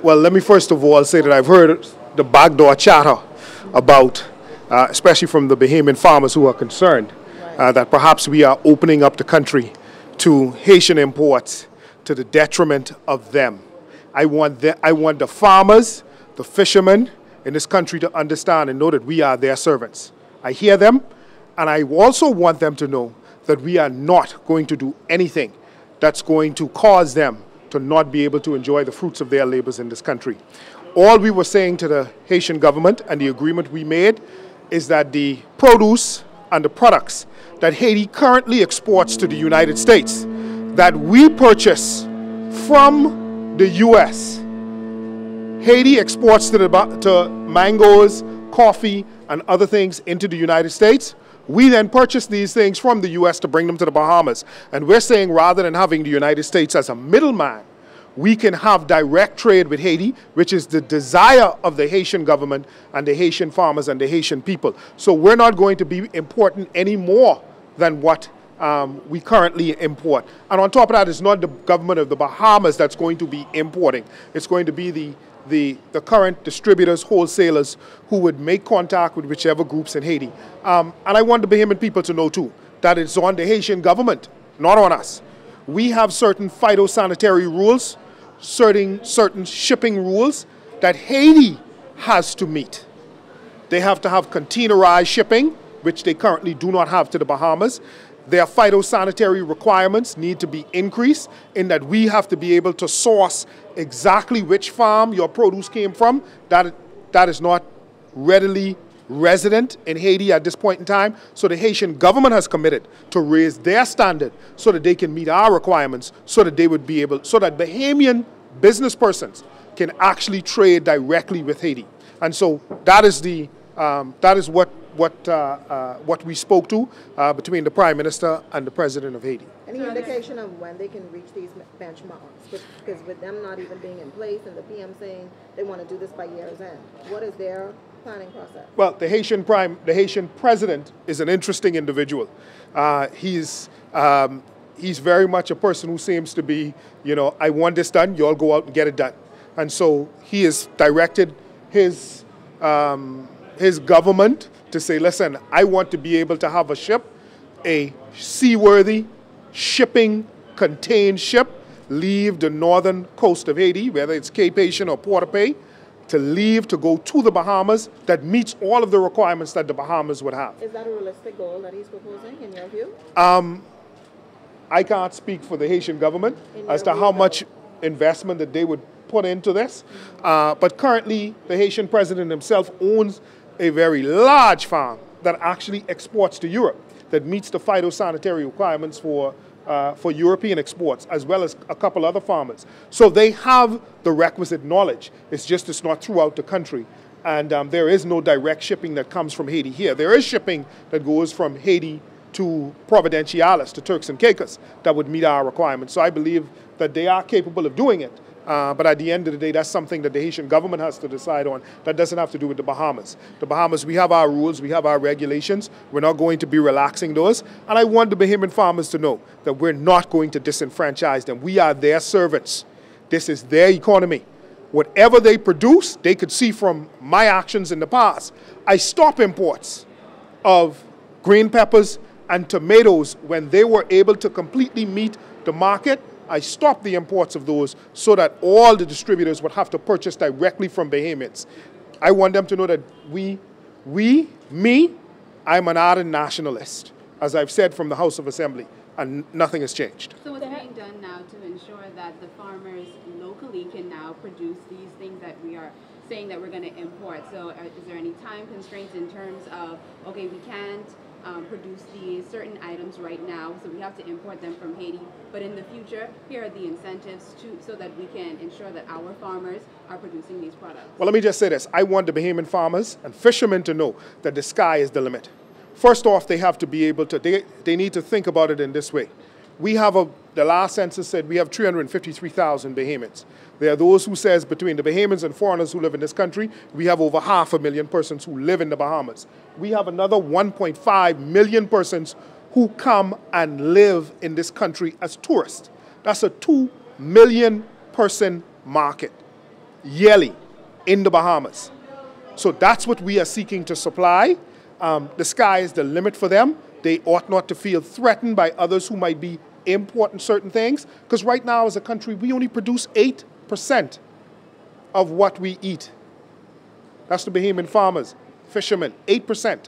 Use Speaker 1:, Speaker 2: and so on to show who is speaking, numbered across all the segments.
Speaker 1: Well, let me first of all say that I've heard the backdoor chatter about, especially from the Bahamian farmers who are concerned, that perhaps we are opening up the country to Haitian imports to the detriment of them. I want the farmers, the fishermen in this country to understand and know that we are their servants. I hear them, and I also want them to know that we are not going to do anything that's going to cause them to not be able to enjoy the fruits of their labors in this country. All we were saying to the Haitian government and the agreement we made is that the produce and the products that Haiti currently exports to the United States, that we purchase from the U.S. Haiti exports to mangoes, coffee, and other things into the United States. We then purchase these things from the U.S. to bring them to the Bahamas. And we're saying rather than having the United States as a middleman, we can have direct trade with Haiti, which is the desire of the Haitian government and the Haitian farmers and the Haitian people. So we're not going to be importing any more than what we currently import. And on top of that, it's not the government of the Bahamas that's going to be importing. It's going to be the current distributors, wholesalers, who would make contact with whichever groups in Haiti. And I want the Bahamian people to know, too, that it's on the Haitian government, not on us. We have certain phytosanitary rules, certain shipping rules that Haiti has to meet. They have to have containerized shipping, which they currently do not have to the Bahamas. Their phytosanitary requirements need to be increased in that we have to be able to source exactly which farm your produce came from. That is not readily resident in Haiti at this point in time. So the Haitian government has committed to raise their standard so that they can meet our requirements, so that they would be able, so that Bahamian business persons can actually trade directly with Haiti. And so that is what we spoke to between the Prime Minister and the President of Haiti.
Speaker 2: Any indication of when they can reach these benchmarks? Because with them not even being in place and the PM saying they want to do this by year's end, what is their planning process? Well,
Speaker 1: the Haitian President is an interesting individual. He's very much a person who seems to be, I want this done, you all go out and get it done. And so he has directed his government to say, listen, I want to be able to have a ship, a seaworthy, shipping, contained ship, leave the northern coast of Haiti, whether it's Cape Haitian or Port-au-Pay, to leave to go to the Bahamas that meets all of the requirements that the Bahamas would have.
Speaker 2: Is that a realistic goal that he's proposing, in your view?
Speaker 1: I can't speak for the Haitian government as to how much investment that they would put into this. But currently, the Haitian president himself owns a very large farm that actually exports to Europe, that meets the phytosanitary requirements for European exports, as well as a couple other farmers. So they have the requisite knowledge. It's not throughout the country. And there is no direct shipping that comes from Haiti here. There is shipping that goes from Haiti to Providenciales, to Turks and Caicos, that would meet our requirements. So I believe that they are capable of doing it. But at the end of the day, that's something that the Haitian government has to decide on. That doesn't have to do with the Bahamas. The Bahamas, we have our rules, we have our regulations. We're not going to be relaxing those. And I want the Bahamian farmers to know that we're not going to disenfranchise them. We are their servants. This is their economy. Whatever they produce, they could see from my actions in the past. I stop imports of green peppers and tomatoes when they were able to completely meet the market. I stopped the imports of those so that all the distributors would have to purchase directly from Bahamians. I want them to know that I'm an ardent nationalist, as I've said from the House of Assembly, and nothing has changed.
Speaker 3: So what's being done now to ensure that the farmers locally can now produce these things that we are saying that we're going to import? So is there any time constraints in terms of, okay, we can't produce these certain items right now, so we have to import them from Haiti, but in the future, here are the incentives so that we can ensure that our farmers are producing these products? Well,
Speaker 1: let me just say this. I want the Bahamian farmers and fishermen to know that the sky is the limit. First off, they have to be able to, they need to think about it in this way. We have the last census said we have 353,000 Bahamians. There are those who says between the Bahamians and foreigners who live in this country, we have over 500,000 persons who live in the Bahamas. We have another 1.5 million persons who come and live in this country as tourists. That's a 2 million person market. yearly in the Bahamas. So that's what we are seeking to supply. The sky is the limit for them. They ought not to feel threatened by others who might be importing certain things, because right now as a country, we only produce 8% of what we eat. That's the Bahamian farmers, fishermen, 8%.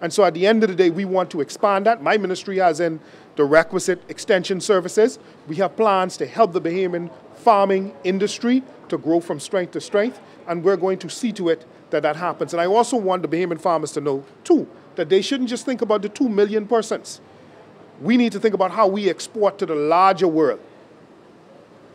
Speaker 1: And so at the end of the day, we want to expand that. My ministry has in the requisite extension services. We have plans to help the Bahamian farming industry to grow from strength to strength, and we're going to see to it that that happens. And I also want the Bahamian farmers to know, too, that they shouldn't just think about the 2 million persons. We need to think about how we export to the larger world.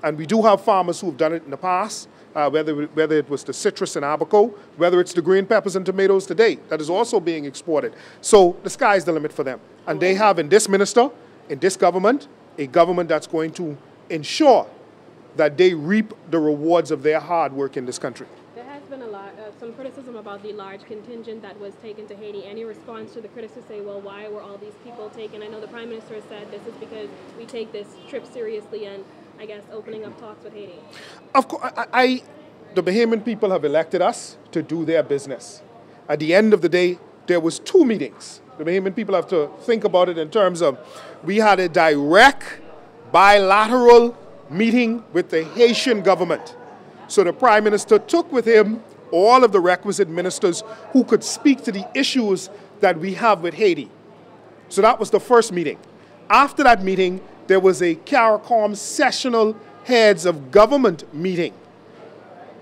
Speaker 1: And we do have farmers who have done it in the past, whether it was the citrus and abaco, whether it's the green peppers and tomatoes today, that is also being exported. So the sky is the limit for them. And they have in this minister, in this government, a government that's going to ensure that they reap the rewards of their hard work in this country.
Speaker 4: There has been some criticism about the large contingent that was taken to Haiti. Any response to the critics who say, well, why were all these people taken? I know the Prime Minister said this is because we take this trip seriously and, I guess, opening up talks with Haiti.
Speaker 1: Of course, the Bahamian people have elected us to do their business. At the end of the day, there was 2 meetings. The Bahamian people have to think about it in terms of, we had a direct bilateral meeting with the Haitian government. So the Prime Minister took with him all of the requisite ministers who could speak to the issues that we have with Haiti. So that was the first meeting. After that meeting, there was a CARICOM sessional heads of government meeting.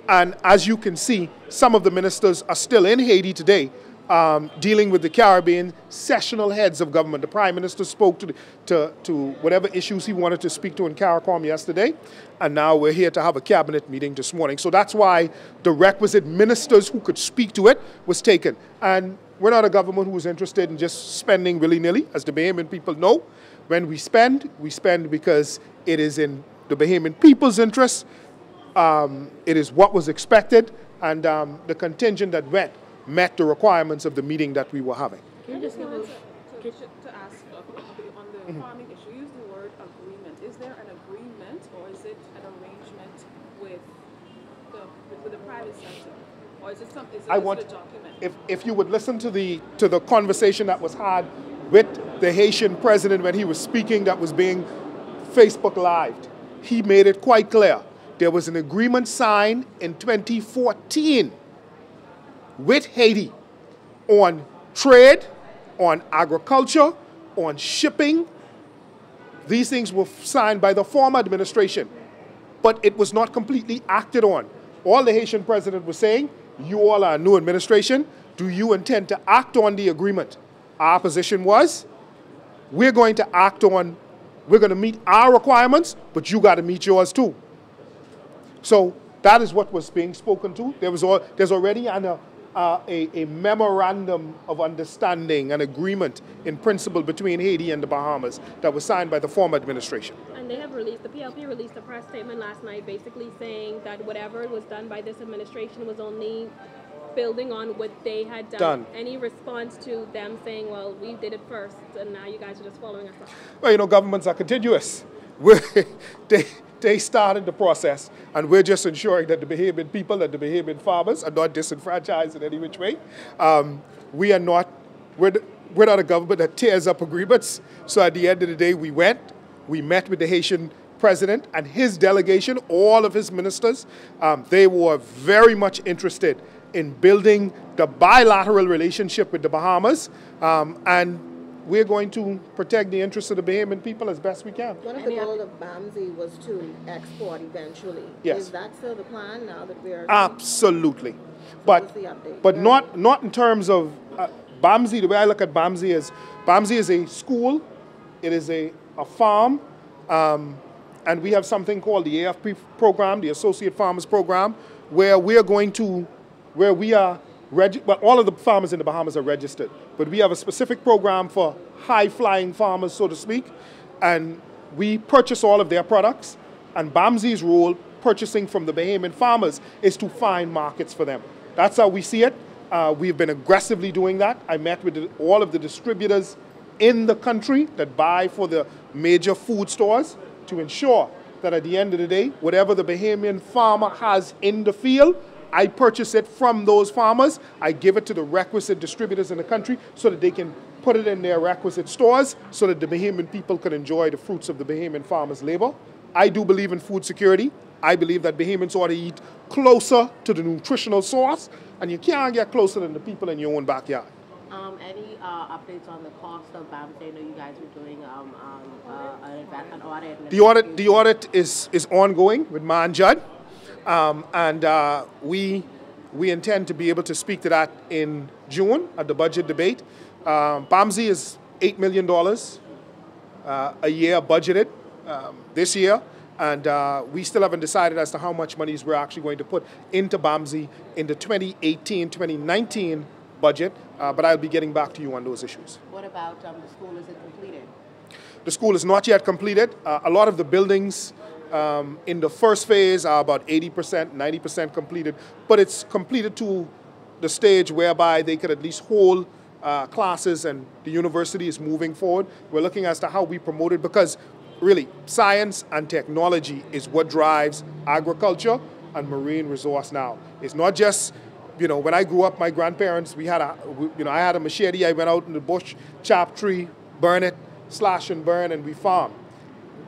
Speaker 1: And as you can see, some of the ministers are still in Haiti today, dealing with the Caribbean sessional heads of government. The Prime Minister spoke to whatever issues he wanted to speak to in CARICOM yesterday, and now we're here to have a cabinet meeting this morning. So that's why the requisite ministers who could speak to it was taken. And we're not a government who is interested in just spending willy-nilly. As the Bahamian people know, when we spend because it is in the Bahamian people's interest. It is what was expected, and the contingent that met the requirements of the meeting that we were having.
Speaker 5: Can you just give us to ask on the farming issue? Use the word agreement. Is there an agreement, or is it an arrangement with the private sector, or is it something? Is it a document?
Speaker 1: If you would listen to the conversation that was had with the Haitian president when he was speaking, that was being Facebook Lived, he made it quite clear. There was an agreement signed in 2014 with Haiti on trade, on agriculture, on shipping. These things were signed by the former administration, but it was not completely acted on. All the Haitian president was saying, you all are a new administration. Do you intend to act on the agreement? Our position was, we're going to meet our requirements, but you got to meet yours too. So that is what was being spoken to. There's already a memorandum of understanding, an agreement in principle between Haiti and the Bahamas that was signed by the former administration.
Speaker 4: And they have the PLP released a press statement last night basically saying that whatever was done by this administration was only building on what they had done. Any response to them saying, well, we did it first and now you guys are just following us up?
Speaker 1: Well, governments are continuous. They started the process, and we're just ensuring that the Bahamian people and the Bahamian farmers are not disenfranchised in any which way. We're not a government that tears up agreements. So at the end of the day, we met with the Haitian president and his delegation, all of his ministers. They were very much interested in building the bilateral relationship with the Bahamas, and we're going to protect the interests of the Bahamian people as best we can.
Speaker 2: One of the goals of BAMSI was to export eventually.
Speaker 1: Yes.
Speaker 2: Is that still the plan now that we're...
Speaker 1: Absolutely. But not in terms of BAMSI. The way I look at BAMSI is a school, it is a farm, and we have something called the AFP program, the Associate Farmers Program, where we are all of the farmers in the Bahamas are registered, but we have a specific program for high-flying farmers, so to speak, and we purchase all of their products, and BAMSI's role, purchasing from the Bahamian farmers, is to find markets for them. That's how we see it. We've been aggressively doing that. I met with all of the distributors in the country that buy for the major food stores to ensure that at the end of the day, whatever the Bahamian farmer has in the field, I purchase it from those farmers. I give it to the requisite distributors in the country so that they can put it in their requisite stores so that the Bahamian people can enjoy the fruits of the Bahamian farmers' labor. I do believe in food security. I believe that Bahamians ought to eat closer to the nutritional source, and you can't get closer than the people in your own backyard.
Speaker 6: Any updates on the cost of BAMSI? I know you guys were doing an audit.
Speaker 1: The audit is ongoing with Man Judd, and we intend to be able to speak to that in June at the budget debate. BAMSI is $8 million a year budgeted this year, and we still haven't decided as to how much monies we're actually going to put into BAMSI in the 2018-2019 budget, but I'll be getting back to you on those issues.
Speaker 6: What about the school? Is it completed?
Speaker 1: The school is not yet completed. A lot of the buildings in the first phase are about 80%, 90% completed, but it's completed to the stage whereby they could at least hold classes, and the university is moving forward. We're looking as to how we promote it, because really science and technology is what drives agriculture and marine resource now. It's not just, you know, when I grew up, my grandparents, I had a machete, I went out in the bush, chop tree, burn it, slash and burn, and we farm.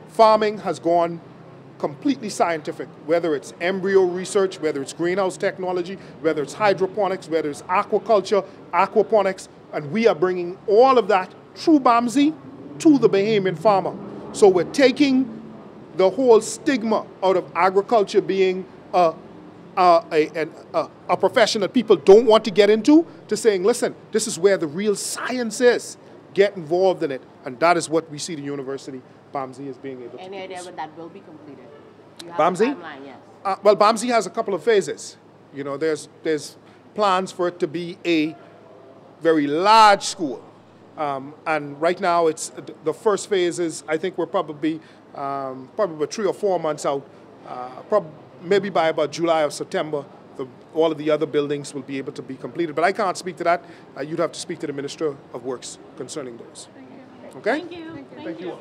Speaker 1: Farming has gone completely scientific, whether it's embryo research, whether it's greenhouse technology, whether it's hydroponics, whether it's aquaculture, aquaponics, and we are bringing all of that through BAMSI to the Bahamian farmer. So we're taking the whole stigma out of agriculture being a profession that people don't want to get into, to saying, listen, this is where the real science is. Get involved in it. And that is what we see the university, BAMSI, as being able to
Speaker 6: Any idea when that will be completed? Do you have
Speaker 1: BAMSI?
Speaker 6: a timeline? Yes.
Speaker 1: Well, BAMSI has a couple of phases. You know, there's plans for it to be a very large school. And right now, it's the first phase is, I think we're probably about 3 or 4 months out. Maybe by about July or September, all of the other buildings will be able to be completed. But I can't speak to that. You'd have to speak to the Minister of Works concerning those.
Speaker 4: Thank you.
Speaker 1: Okay?
Speaker 4: Thank you.
Speaker 1: Thank you.